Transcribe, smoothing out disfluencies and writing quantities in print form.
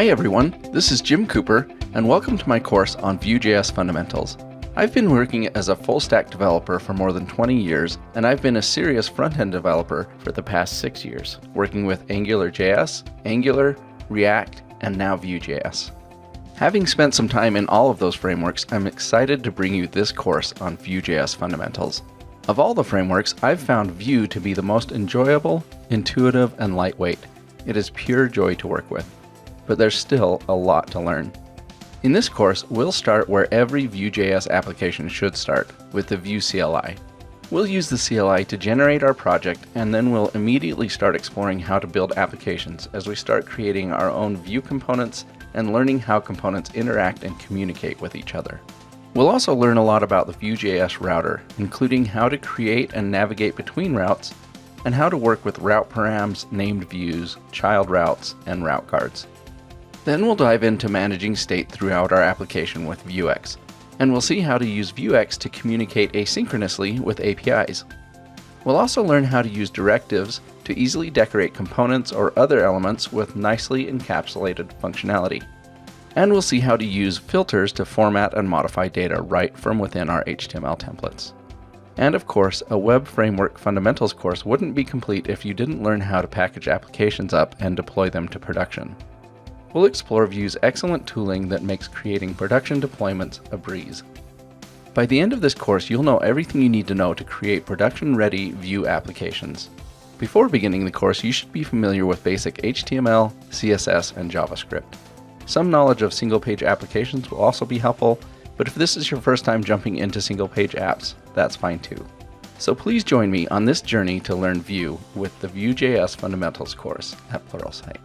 Hi everyone, this is Jim Cooper, and welcome to my course on Vue.js fundamentals. I've been working as a full-stack developer for more than 20 years, and I've been a serious front-end developer for the past 6 years, working with AngularJS, Angular, React, and now Vue.js. Having spent some time in all of those frameworks, I'm excited to bring you this course on Vue.js fundamentals. Of all the frameworks, I've found Vue to be the most enjoyable, intuitive, and lightweight. It is pure joy to work with. But there's still a lot to learn. In this course, we'll start where every Vue.js application should start, with the Vue CLI. We'll use the CLI to generate our project, and then we'll immediately start exploring how to build applications as we start creating our own Vue components and learning how components interact and communicate with each other. We'll also learn a lot about the Vue.js router, including how to create and navigate between routes, and how to work with route params, named views, child routes, and route guards. Then we'll dive into managing state throughout our application with Vuex, and we'll see how to use Vuex to communicate asynchronously with APIs. We'll also learn how to use directives to easily decorate components or other elements with nicely encapsulated functionality. And we'll see how to use filters to format and modify data right from within our HTML templates. And of course, a web framework fundamentals course wouldn't be complete if you didn't learn how to package applications up and deploy them to production. We'll explore Vue's excellent tooling that makes creating production deployments a breeze. By the end of this course, you'll know everything you need to know to create production-ready Vue applications. Before beginning the course, you should be familiar with basic HTML, CSS, and JavaScript. Some knowledge of single-page applications will also be helpful, but if this is your first time jumping into single-page apps, that's fine too. So please join me on this journey to learn Vue with the Vue.js Fundamentals course at Pluralsight.